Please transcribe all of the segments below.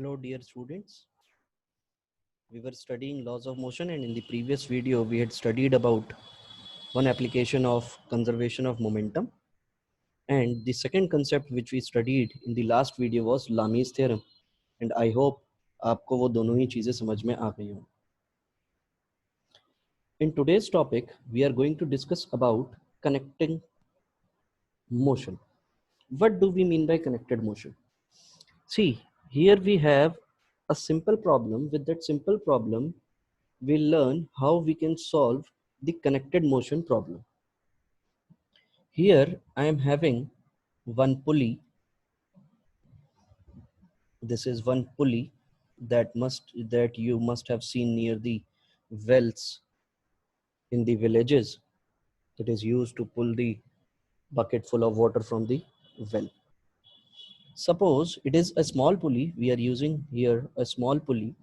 Hello dear students, we were studying laws of motion, and in the previous video we had studied about one application of conservation of momentum, and the second concept which we studied in the last video was Lami's theorem, and I hope आपको वो दोनों ही चीजें समझ में आ गई हों. In today's topic we are going to discuss about connecting motion. What do we mean by connected motion? See, here we have a simple problem. With that simple problem we'll learn how we can solve the connected motion problem. Here I am having one pulley. This is one pulley that you must have seen near the wells in the villages. It is used to pull the bucket full of water from the well. Suppose it is a small pulley. We are using here a small pulley,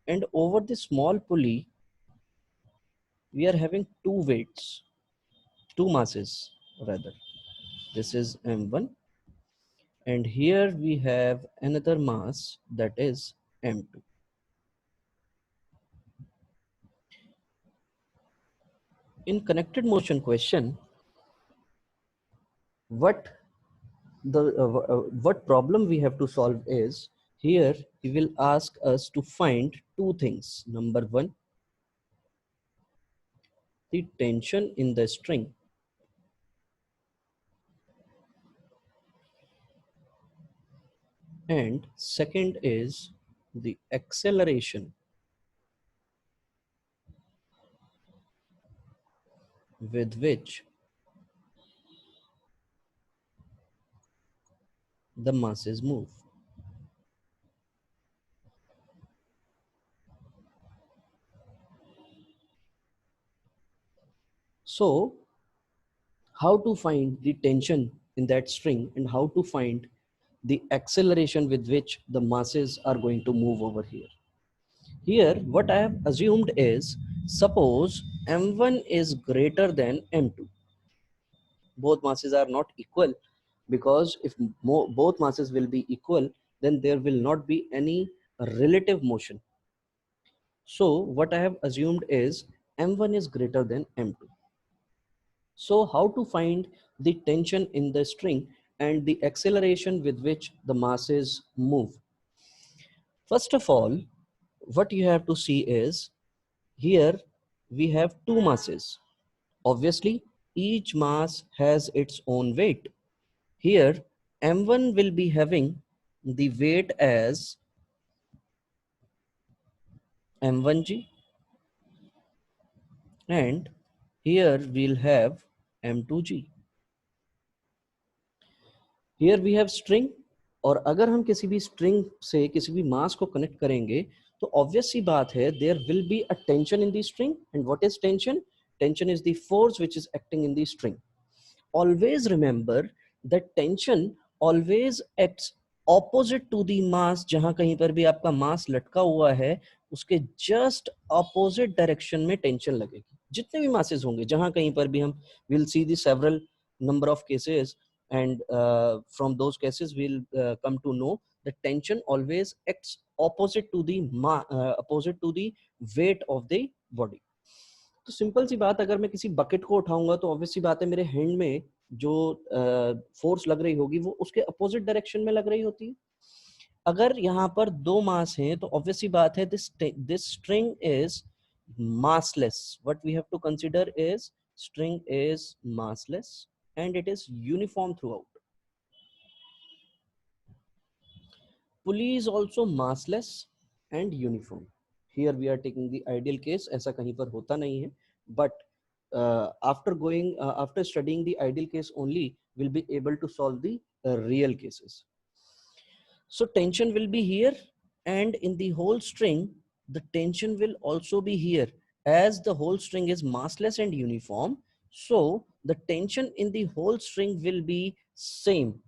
and over the small pulley we are having two weights, two masses rather. This is M1, and here we have another mass, that is M2. In connected motion question, what problem we have to solve is, here he will ask us to find two things. Number one, the tension in the string, and second is the acceleration with which the masses move. So how to find the tension in that string and how to find the acceleration with which the masses are going to move over here. Here what I have assumed is, suppose M1 is greater than M2. Both masses are not equal, because if both masses will be equal, then there will not be any relative motion. So what I have assumed is M1 is greater than M2. So how to find the tension in the string and the acceleration with which the masses move? First of all, what you have to see is, here we have two masses. Obviously, each mass has its own weight. Here, M1 will be having the weight as M1g, and here we'll have M2g. Here we have string, और अगर हम किसी भी string से किसी भी mass को connect करेंगे, तो obvious सी बात है, there will be a tension in the string. And what is tension? Tension is the force which is acting in the string. Always remember that tension always acts opposite to the mass. जहां कहीं पर भी आपका mass लटका हुआ है, उसके just opposite direction में tension लगेगी. जितने भी masses होंगे, जहां कहीं पर भी हम will see the several number of cases, and from those cases we'll come to know that tension always acts opposite to the weight of the body. तो सिंपल सी बात, अगर मैं किसी बकेट को उठाऊंगा तो ऑब्वियस सी बात है, मेरे हैंड में जो फोर्स लग रही होगी वो उसके अपोजिट डायरेक्शन में लग रही होती है. अगर यहाँ पर दो मास हैं तो ऑब्वियस सी बात है, this string is massless. What we have to consider is, string is massless and it is uniform throughout. Pulley is also massless and uniform. Here we are taking the ideal case. ऐसा कहीं पर होता नहीं है, but after studying the ideal case only, we'll be able to solve the real cases. So tension will be here, and in the whole string the tension will also be here. As the whole string is massless and uniform, so the tension in the whole string will be same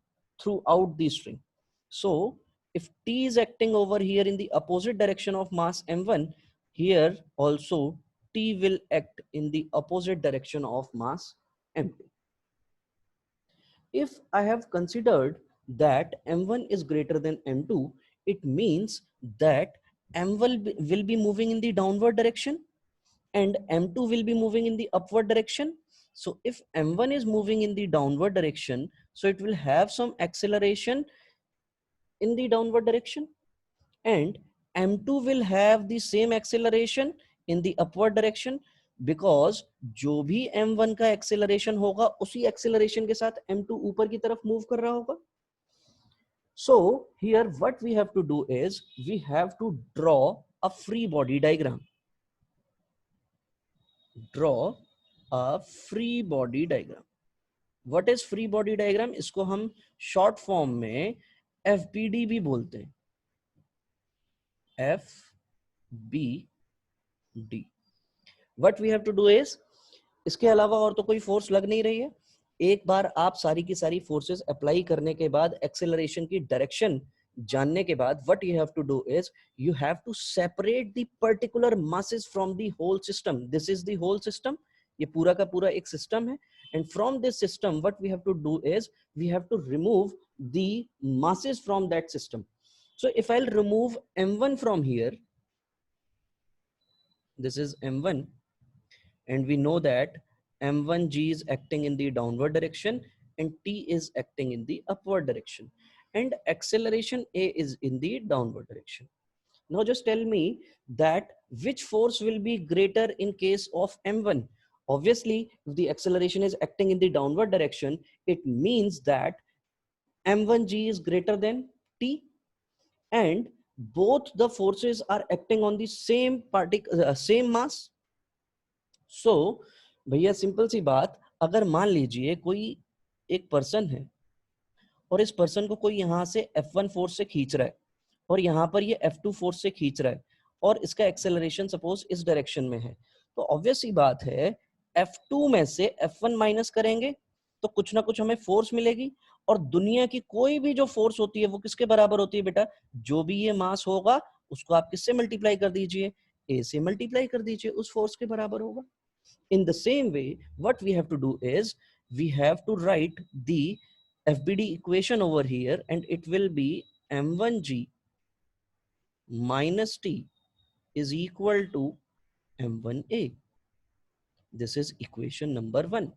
throughout the string. So if T is acting over here in the opposite direction of mass M1, here also T will act in the opposite direction of mass M2. If I have considered that M1 is greater than M2, it means that will be moving in the downward direction and m2 will be moving in the upward direction. So if m1 is moving in the downward direction, so it will have some acceleration in the downward direction, and m2 will have the same acceleration in the upward direction, because जो भी m1 का acceleration होगा उसी acceleration के साथ m2 ऊपर की तरफ move कर रहा होगा. So here what we have to do is we have to draw a free body diagram. Draw a free body diagram. What is free body diagram? इसको हम short form में FBD भी बोलते हैं. FBD. What we have to do is, इसके अलावा और तो कोई फोर्स लग नहीं रही है. एक बार आप सारी की सारी फोर्सेस अप्लाई करने के बाद, एक्सेलरेशन की डायरेक्शन जानने के बाद, what you have to do is you have to separate the particular masses from the whole system. This is the whole system. ये पूरा का पूरा एक सिस्टम है, and from this system what we have to do is we have to remove the masses from that system. So if I'll remove m1 from here, this is m1, and we know that m1g is acting in the downward direction and t is acting in the upward direction, and acceleration a is in the downward direction. Now just tell me that which force will be greater in case of m1. Obviously, if the acceleration is acting in the downward direction, it means that m1g is greater than t, and both the forces are acting on the same mass. So भैया simple सी बात, अगर मान लीजिए कोई एक person है और इस पर्सन को कोई यहाँ से F1 फोर्स से खींच रहा है और यहाँ पर ये F2 फोर्स से खींच रहा है, और इसका एक्सेलरेशन सपोज इस डायरेक्शन में है, तो ऑब्वियस सी बात है F2 में से F1 माइनस करेंगे तो कुछ ना कुछ हमें फोर्स मिलेगी, और दुनिया की कोई भी जो फोर्स होती है वो किसके बराबर होती है बेटा? जो भी ये मास होगा उसको आप किससे मल्टीप्लाई कर दीजिए? ए से मल्टीप्लाई कर दीजिए, उस फोर्स के बराबर होगा. In the same way, what we have to do is we have to write the FBD equation over here, and it will be m1g minus t is equal to m1a. This is equation number 1.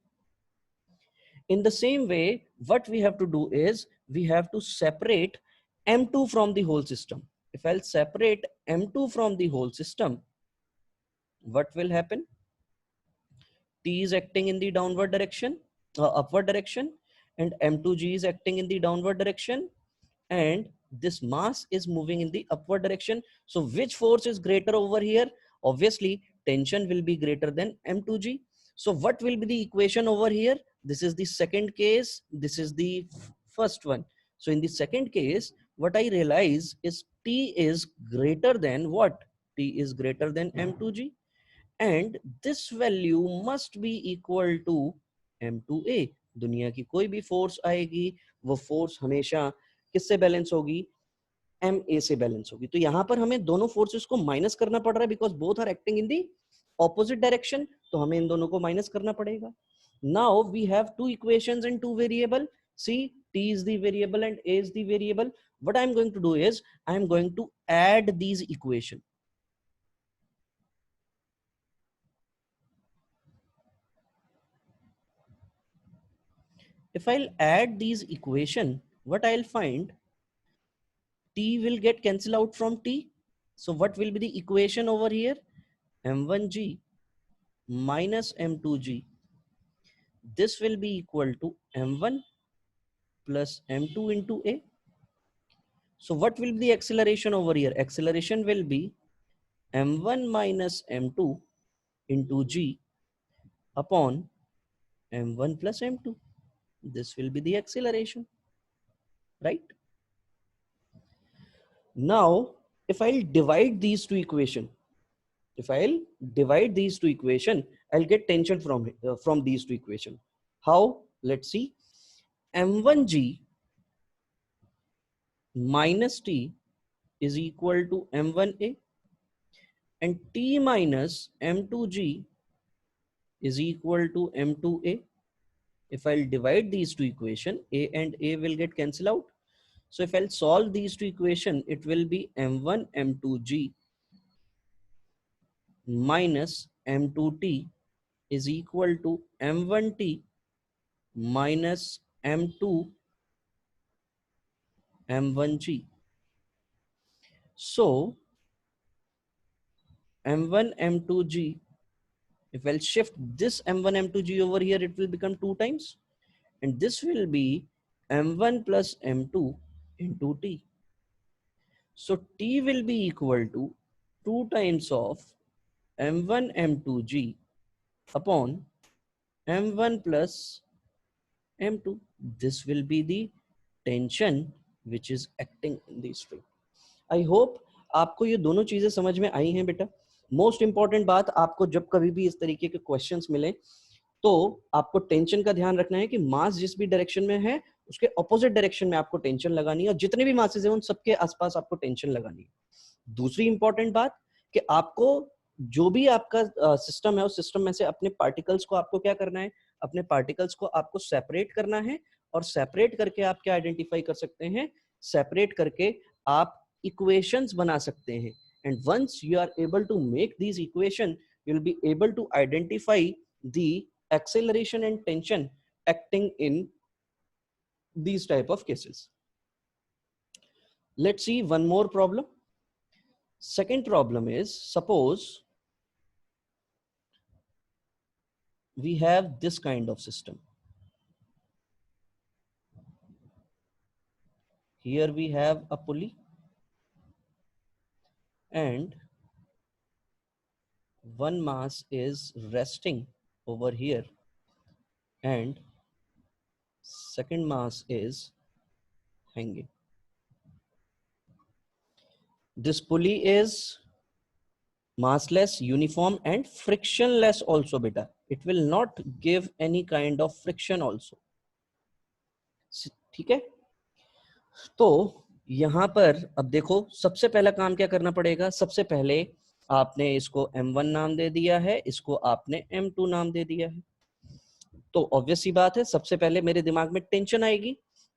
In the same way, what we have to do is we have to separate m2 from the whole system. If I'll separate m2 from the whole system, what will happen? T is acting in the downward direction, upward direction, and m2g is acting in the downward direction, and this mass is moving in the upward direction. So which force is greater over here? Obviously, tension will be greater than m2g. So what will be the equation over here? This is the second case. This is the first one. So in the second case, what I realize is T is greater than what? T is greater than m2g. And this value must be equal to m2a. दुनिया की कोई भी force आएगी वो force हमेशा किससे balance होगी? ma से बैलेंस होगी. तो यहां पर हमें दोनों फोर्सेस को माइनस करना पड़ रहा है because both are acting in the opposite direction, तो हमें इन दोनों को माइनस करना पड़ेगा. Now we have two equations and two variable. See, t is the variable and a is the variable. What I am going to do is I am going to add these equations. If I'll add these equation, what I'll find, t will get cancelled out from t. So what will be the equation over here? m1g minus m2g. This will be equal to m1 plus m2 into a. So what will be the acceleration over here? Acceleration will be m1 minus m2 into g upon m1 plus m2. This will be the acceleration, right? Now, if I'll divide these two equations, I'll get tension from these two equations. How? Let's see. m1g minus t is equal to m1a, and t minus m2g is equal to m2a. If I'll divide these two equations, a and a will get cancelled out. So if I'll solve these two equation, it will be m1 m2g minus m2t is equal to m1t minus m2 m1g. So m1 m2g, if I'll shift this m1 m2g over here, it will become 2 times, and this will be m1 plus m2 into t. So t will be equal to 2 times of m1 m2g upon m1 plus m2. This will be the tension which is acting in the string. I hope आपको ये दोनों चीजें समझ में आई हैं बेटा. Most important बात, आपको जब कभी भी इस तरीके के क्वेश्चंस मिले तो आपको टेंशन का ध्यान रखना है कि मास जिस भी डायरेक्शन में है उसके ऑपोजिट डायरेक्शन में आपको टेंशन लगानी है, और जितने भी मासेस हैं उन सबके आसपास आपको टेंशन लगानी है. दूसरी इंपॉर्टेंट बात कि आपको जो भी आपका सिस्टम है उस सिस्टम में से अपने पार्टिकल्स को आपको क्या करना है, अपने पार्टिकल्स को आपको सेपरेट करना है, और सेपरेट करके आप क्या आइडेंटिफाई कर सकते हैं, सेपरेट करके आप इक्वेशंस बना सकते हैं. And once you are able to make these equation, you will be able to identify the acceleration and tension acting in these type of cases. Let's see one more problem. Second problem is, suppose we have this kind of system. Here we have a pulley and one mass is resting over here and second mass is hanging. This pulley is massless, uniform and frictionless also beta. It will not give any kind of friction also. ठीक है. तो यहां पर अब देखो, सबसे पहला काम क्या करना पड़ेगा, सबसे पहले आपने इसको m1 नाम दे दिया है, इसको आपने m2 नाम दे दिया है. तो ऑब्वियस सी बात है, सबसे पहले मेरे दिमाग में टेंशन आएगी.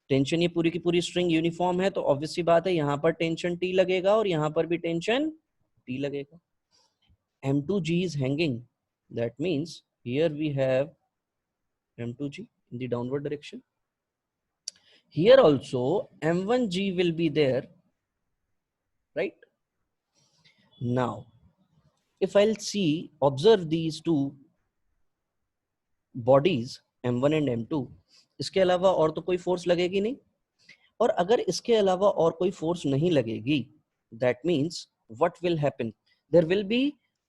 टेंशन, ये पूरी की पूरी स्ट्रिंग यूनिफॉर्म है तो ऑब्वियस सी बात है यहां पर टेंशन T लगेगा और यहां पर भी टेंशन T लगेगा. m2g is hanging, that means here we have m2g in the downward direction. Here also m1g will be there, right? Now if I'll see, observe these two bodies m1 and m2, इसके अलावा और तो कोई force लगेगी नहीं, और अगर इसके अलावा और कोई फोर्स नहीं लगेगी, that means what will happen, there will be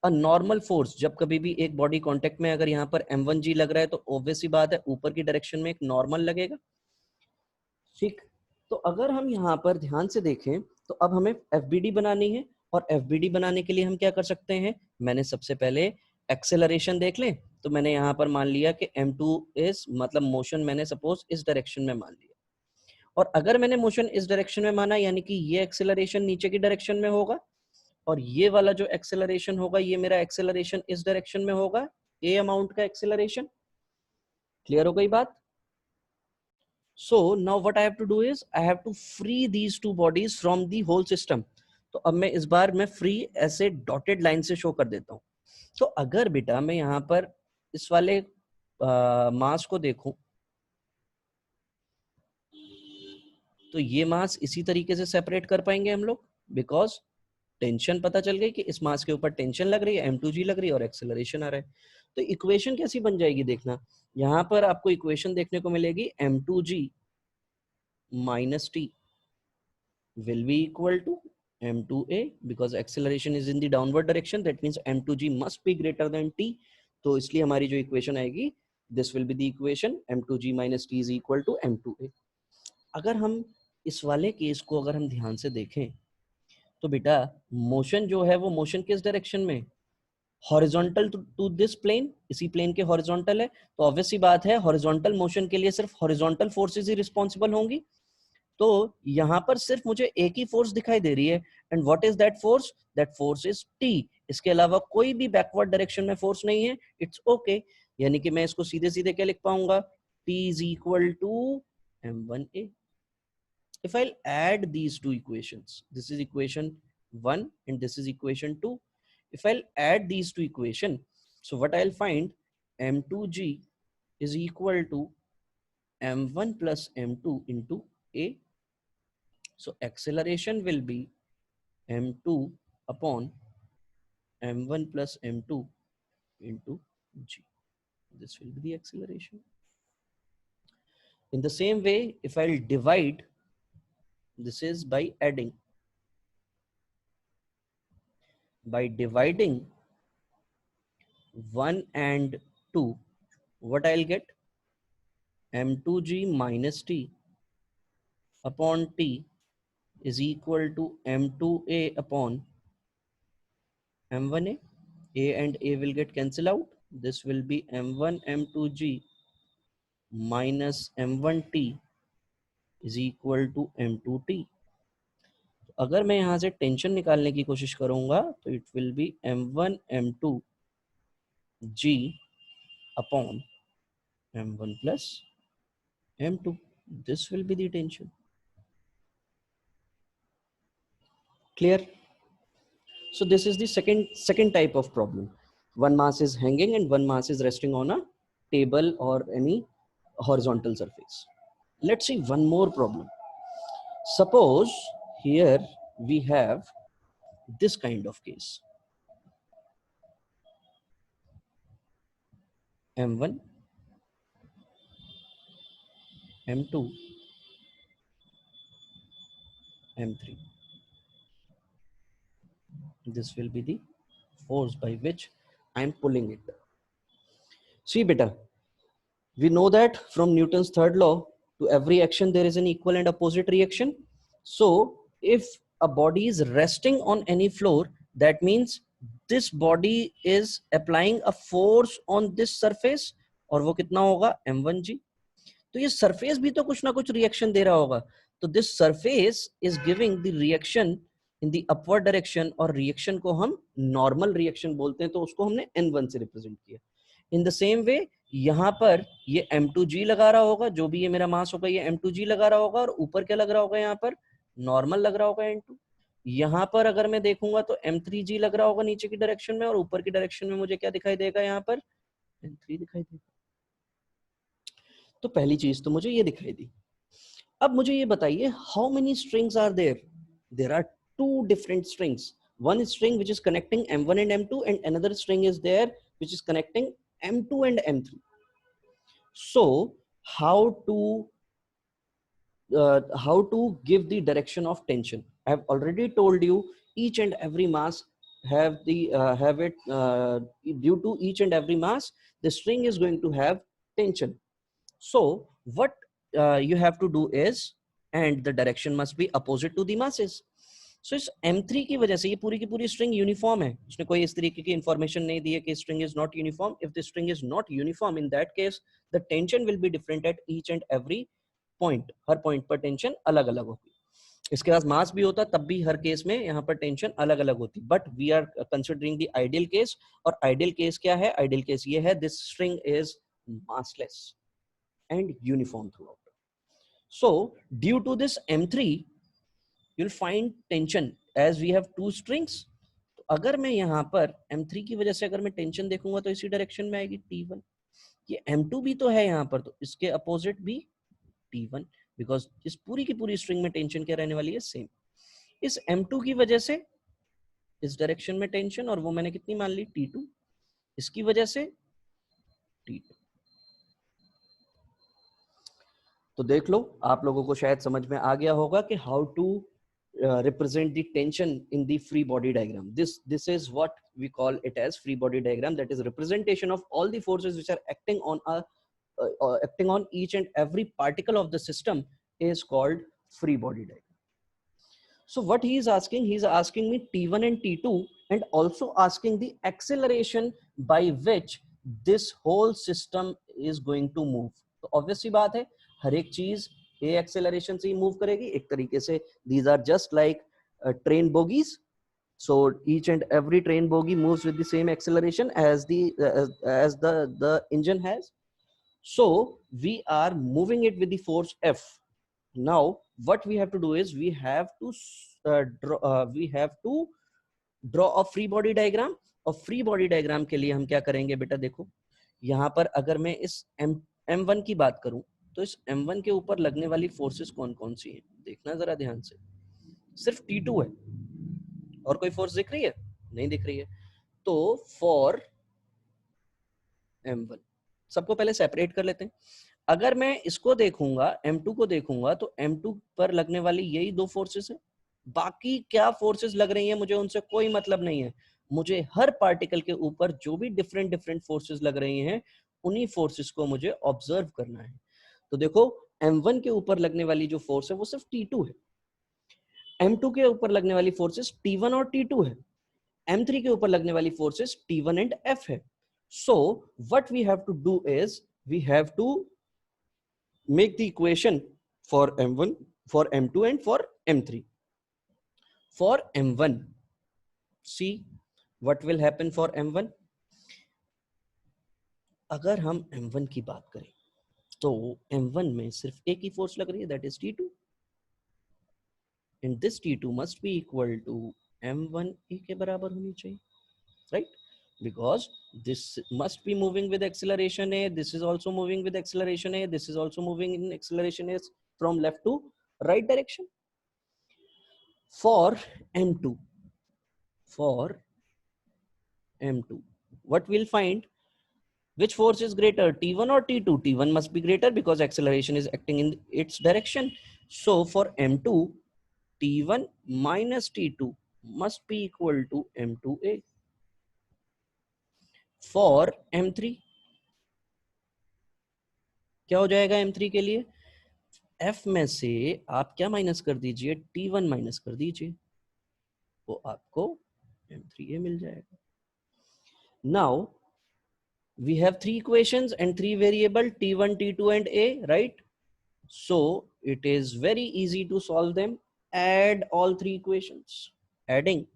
a normal force. जब कभी भी एक बॉडी कांटेक्ट में अगर यहाँ पर m1g लग रहा है तो ऑब्वियस सी बात है ऊपर की डायरेक्शन में एक नॉर्मल लगेगा. ठीक. तो अगर हम यहाँ पर ध्यान से देखें तो अब हमें FBD बनानी है, और FBD बनाने के लिए हम क्या कर सकते हैं, मैंने सबसे पहले एक्सेलरेशन देख लें. तो मैंने यहाँ पर मान लिया कि m2 इज मतलब मोशन मैंने सपोज इस डायरेक्शन में मान लिया, और अगर मैंने मोशन इस डायरेक्शन में माना यानी कि ये एक्सेलरेशन नीचे की डायरेक्शन में होगा, और ये वाला जो एक्सेलरेशन होगा ये मेरा एक्सेलरेशन इस डायरेक्शन में होगा, ए अमाउंट का एक्सेलरेशन. क्लियर हो गई बात? So now what I have to do is I have to free these two bodies from the whole system. तो अब मैं इस बार मैं फ्री ऐसे डॉटेड लाइन से शो कर देता हूं. तो अगर बेटा मैं यहां पर इस वाले मास को देखूं तो ये मास इसी तरीके से सेपरेट कर पाएंगे हम लोग, बिकॉज टेंशन पता चल गई कि इस मास के ऊपर टेंशन लग रही है, m2g लग रही है और एक्सेलरेशन आ रहा है. तो इक्वेशन कैसी बन जाएगी देखना, यहां पर आपको इक्वेशन देखने को मिलेगी m2g minus t will be equal to m2a, because acceleration is in the downward direction, that means m2g must be greater than t. तो इसलिए हमारी जो इक्वेशन आएगी, this will be the equation m2g minus t is equal to m2a. अगर हम इस वाले case को अगर हम ध्यान से देखें तो बेटा मोशन जो है वो मोशन किस डायरेक्शन में, हॉरिजॉन्टल टू दिस प्लेन, इसी प्लेन के हॉरिजॉन्टल है. तो ऑब्वियस सी बात है हॉरिजॉन्टल मोशन के लिए सिर्फ हॉरिजॉन्टल फोर्सेस ही रिस्पॉन्सिबल होंगी. तो यहां पर सिर्फ मुझे एक ही फोर्स दिखाई दे रही है, and what is that force, that force is T. इसके अलावा कोई भी बैकवर्ड डायरेक्शन में फोर्स नहीं है. It's okay. यानी कि मैं इसको सीधे सीधे क्या लिख पाऊंगा, T is equal to m1a. if I'll add these two equations, this is equation 1 and this is equation 2. If I'll add these two equation, so what I'll find, m2g is equal to m1 plus m2 into a. So acceleration will be m2 upon m1 plus m2 into g. This will be the acceleration. In the same way, if I'll divide, this is by adding. By dividing 1 and 2, what I'll get? m2g minus t upon t is equal to m2a upon m1a. A and a will get cancelled out. This will be m1 m2g minus m1t is equal to m2t. अगर मैं यहाँ से tension निकालने की कोशिश करूंगा तो it will be m1 m2g upon m1 plus m2. This will be the tension. Clear? So this is the second type of problem. One mass is hanging and one mass is resting on a table or any horizontal surface. Let's see one more problem. Suppose here we have this kind of case. M1, M2, M3. This will be the force by which I am pulling it. See beta, we know that from Newton's third law, to every action there is an equal and opposite reaction. So if a body is resting on any floor, that means this body is applying a force on this surface, और वो कितना होगा m1g. तो ये surface भी तो कुछ ना कुछ reaction दे रहा होगा. तो this surface is giving the reaction in the upward direction, और reaction को हम normal reaction बोलते हैं, तो उसको हमने n1 से represent किया. In the same way, यहाँ पर ये m2g लगा रहा होगा, जो भी ये मेरा मास होगा ये m2g लगा रहा होगा, और ऊपर क्या लग रहा होगा, यहाँ पर नॉर्मल लग रहा होगा n2. यहाँ पर अगर मैं देखूंगा तो m3g लग रहा होगा नीचे की डायरेक्शन में, और ऊपर की डायरेक्शन में मुझे क्या दिखाई देगा, यहाँ पर m3 दिखाई देगा. तो पहली चीज तो मुझे ये दिखाई दी. अब मुझे ये बताइए, how many strings are there? There are two different strings. One string which is connecting m1 and m2, and another string is there which is connecting m2 and m3. So how to give the direction of tension? I have already told you, each and every mass have the due to each and every mass, the string is going to have tension. So what you have to do is, and the direction must be opposite to the masses. So इस m3 की वजह से ये पूरी की पूरी string uniform है. उसने कोई इस तरीके की इंफॉर्मेशन नहीं दी है कि string is not uniform. If the string is not uniform, in that case the tension will be different at each and every point. Her point पर टेंशन अलग अलग होगी. इसके पास मास भी होता तब भी हर केस में यहाँ पर टेंशन अलग अलग होती. But we are considering the ideal case. और आइडियल केस क्या है? आइडियल केस ये है, this string is massless and uniform throughout. So due to this m3, you'll find tension as we have two strings. तो अगर मैं यहाँ पर m3 की वजह से अगर मैं टेंशन देखूंगा तो इसी डायरेक्शन में आएगी t1. ये m2 भी तो है यहाँ पर, तो इसके अपोजिट भी t1, बिकॉज इस पूरी की पूरी स्ट्रिंग में टेंशन क्या रहने वाली है? सेम. इस m2 की वजह से इस डायरेक्शन में टेंशन, और वो मैंने कितनी मान ली? t2. इसकी वजह से t2. तो देख लो, आप लोगों को शायद समझ में आ गया होगा कि how to represent the tension in the free body diagram. This is what we call it as free body diagram. That is representation of all the forces which are acting on acting on each and every particle of the system is called free body diagram. So what he is asking me t1 and t2, and also asking the acceleration by which this whole system is going to move. तो obvious सी बात है, हर एक चीज a acceleration से ही move करेगी. एक तरीके से these are just like train bogies. So each and every train bogie moves with the same acceleration as the engine has. So we are moving it with the force F. Now what we have to do is we have to draw a free body diagram. और free body diagram के लिए हम क्या करेंगे बेटा, देखो यहाँ पर अगर मैं इस M1 की बात करूं तो इस M1 के ऊपर लगने वाली फोर्सेस कौन कौन सी हैं, देखना जरा ध्यान से। सिर्फ T2 है, और कोई फोर्स दिख रही है? नहीं दिख रही है। तो फॉर M1 सबको पहले सेपरेट कर लेते हैं। अगर मैं इसको देखूंगा, M2 को देखूंगा, तो M2 पर लगने वाली यही दो फोर्सेस है। बाकी क्या फोर्सेस लग रही हैं मुझे उनसे कोई मतलब नहीं है। मुझे हर पार्टिकल के ऊपर जो भी डिफरेंट डिफरेंट फोर्सेस लग रही हैं उन्हीं फोर्सेस को मुझे ऑब्जर्व करना है। तो देखो M1 के ऊपर लगने वाली जो फोर्स है वो सिर्फ T2 है। M2 के ऊपर लगने वाली फोर्सेस T1 और T2 है। M3 के ऊपर लगने वाली फोर्सेस T1 एंड F है। So what we have to do is we have to make the equation for M1, for M2 and for M3. For M1, see what will happen for M1. अगर हम M1 की बात करें तो M1 में सिर्फ एक ही फोर्स लग रही है, that is T2, and this T2 must be equal to M1A के बराबर होनी चाहिए, right? Because this must be moving with acceleration A, this is also moving with acceleration A, this is also moving in acceleration A from left to right direction. For M2, what we'll find, which force is greater, T1 or T2? T1 must be greater because acceleration is acting in its direction. So for M2, T1 minus T2 must be equal to M2A. For M3 क्या हो जाएगा? M3 के लिए F में से आप क्या minus कर दीजिए, T1 माइनस कर दीजिए, तो आपको M3A मिल जाएगा। Now we have three equations and three variable T1, T2 and A, right? So it is very easy to solve them. Add all three equations. Adding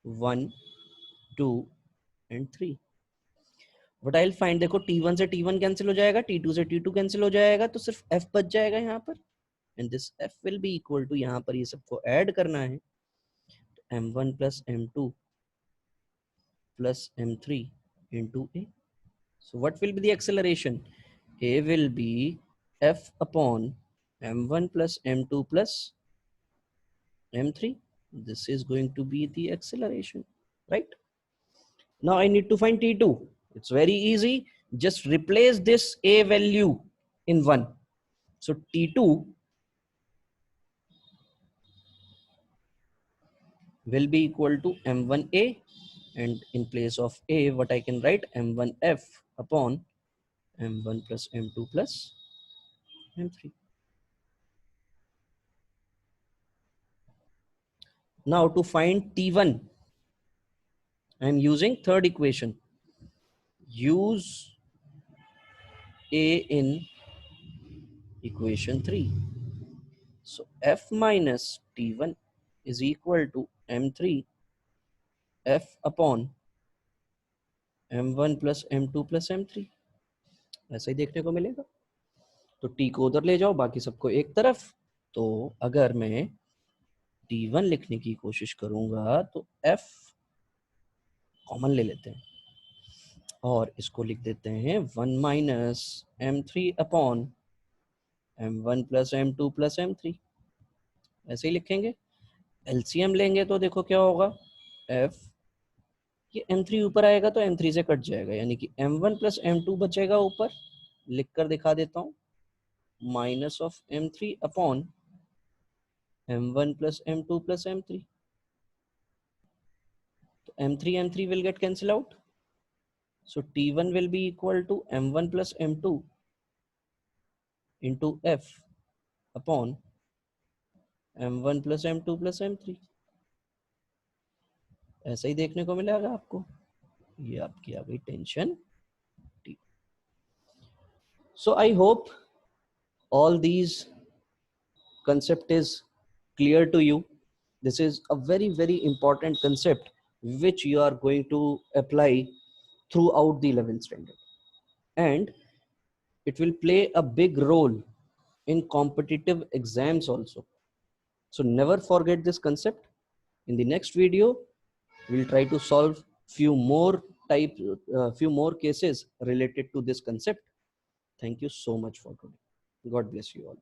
1, 2 and 3. What I'll find, देखो T1 से T1 cancel हो जाएगा, T2 से T2 cancel हो जाएगा, तो सिर्फ F बच जाएगा यहाँ पर। And this F will be equal to, यहाँ पर ये सबको ऐड करना है, M1 plus M2 plus M3 into A. So what will be the acceleration? A will be F upon M1 plus M2 plus M3. This is going to be the acceleration, right? Now I need to find T2. It's very easy. Just replace this A value in 1. So T2 will be equal to M1A, and in place of A, what I can write, M1F upon M1 plus M2 plus M3. Now to find T1, I am using third equation. Use A in equation 3. So F minus T1 is equal to M3 F upon M1 plus M2 plus M3. ऐसा ही देखने को मिलेगा। तो T को उधर ले जाओ, बाकी सबको एक तरफ। तो अगर मैं T1 लिखने की कोशिश करूंगा तो F कॉमन ले लेते हैं और इसको लिख देते हैं 1 minus M3 upon M1 plus M2 plus M3। ऐसे ही लिखेंगे। LCM लेंगे तो देखो क्या होगा, F, ये M3 ऊपर आएगा तो M3 से कट जाएगा, यानी कि M1 प्लस M2 बचेगा ऊपर, लिख कर दिखा देता हूँ, minus of M3 upon M1 plus M2 plus M3. So M3 will get cancelled out. So T1 will be equal to M1 plus M2 into F upon M1 plus M2 plus M3. ऐसा ही देखने को मिलेगा आपको। ये आपकी आ गई tension T. So I hope all these concept is clear to you. This is a very, very important concept which you are going to apply throughout the 11th standard. And it will play a big role in competitive exams also. So never forget this concept. In the next video, we'll try to solve few more cases related to this concept. Thank you so much for today. God bless you all.